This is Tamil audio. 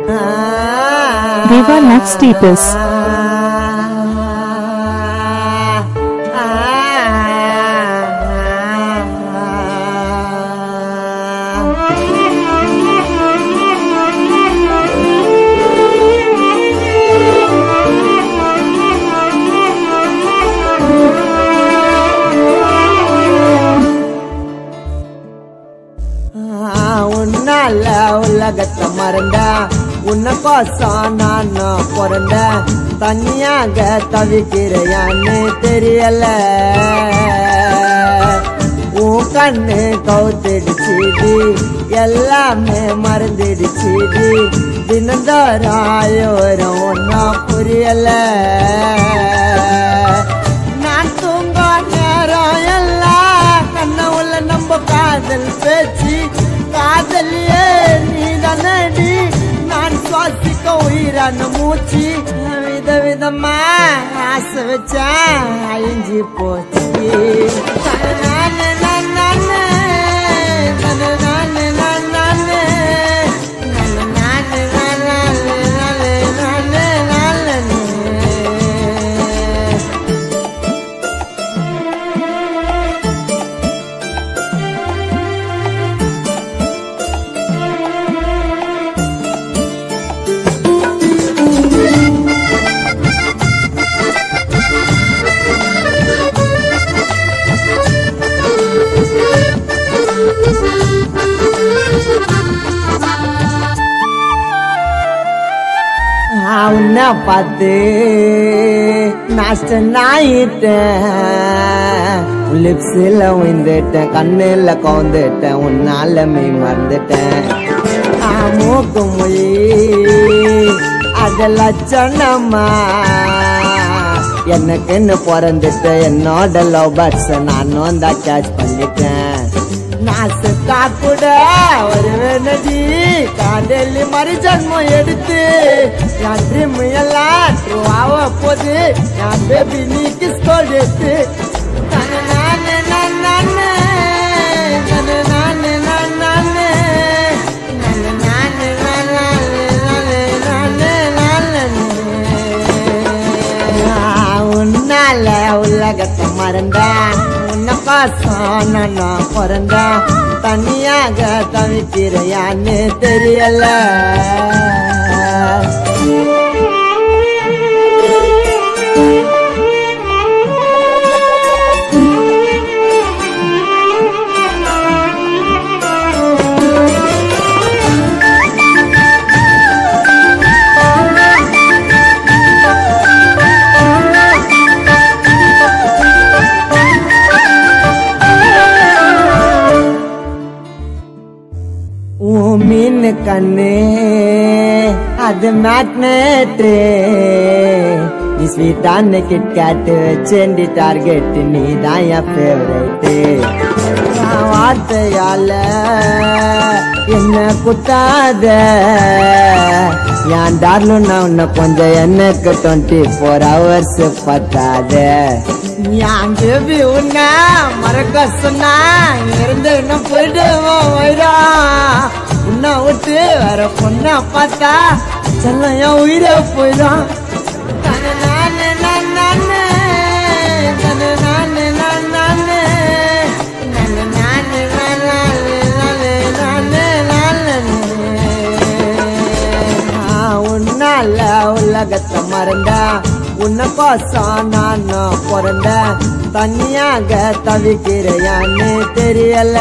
Deva loves status. உன்னால உலகத்தை மறந்த உன்னை கோசம் நான் பிறந்த தனியாக தவிக்கிறையான்னு தெரியல உன் கண்ணு கவுத்திடுச்சுடி எல்லாமே மறந்துடுச்சுடி தினந்தோராயோரம் ஒன்னா புரியல நான் தூங்க நேரம் எல்லாம் கண்ண உள்ள நம்ம காதல் பேச்சு காதலியே நீதானடி நான் சுவாசிக்க உயிரான மூச்சு விதவிதமா ஆசை வச்சா அழிஞ்சு போச்சு உன்னை பார்த்து நாஷ்டம் ஆயிட்டேன் லிப்ஸில் விழுந்துட்டேன் கண்ணில் கவுந்துட்டேன் உன்னால மெய் மறந்துட்டேன் மூக்கு மொழி அதெல்லாம் சொன்னம்மா எனக்குன்னு பிறந்துட்டேன் என்னோட லவ் பேர்ட்ஸ் நானும் தான் கேட்ச் பண்ணிட்டேன் நான் செத்தா கூட ஒரு நதி காதலி மறு ஜன்மம் எடுத்து என் ட்ரீம் எல்லாம் ட்ரூ ஆக போது என் பேபி நீ கிஸ் கொடுத்து உன்னால உலகத்தை மறந்த உன்னை பாசம் நான் பிறந்த தனியாக தவிக்கிறையான்னு தெரியல மீன் கண்ணு அது மேக்னெட்டு நீ ஸ்வீட்டான கிட்கேட் வச்சேண்டி டார்கெட் நீ தான் என் ஃபேவரேட்டு வார்த்தையால என்ன குத்தாத என் டார்லும் நான் உன்னை கொஞ்சம் எனக்கு 24 hours பத்தாத என் பேபி உன்னை மறக்க சொன்னா இருந்து இன்னும் போயிட்டு உன்னை விட்டு வேற பொண்ண பார்த்தா செல்லம் என் உயிரை போயிடும் உன்னால உலகத்தை மறந்த உன்னை கோசம் நான் பிறந்த தனியாக தவிக்கிறையான்னு தெரியல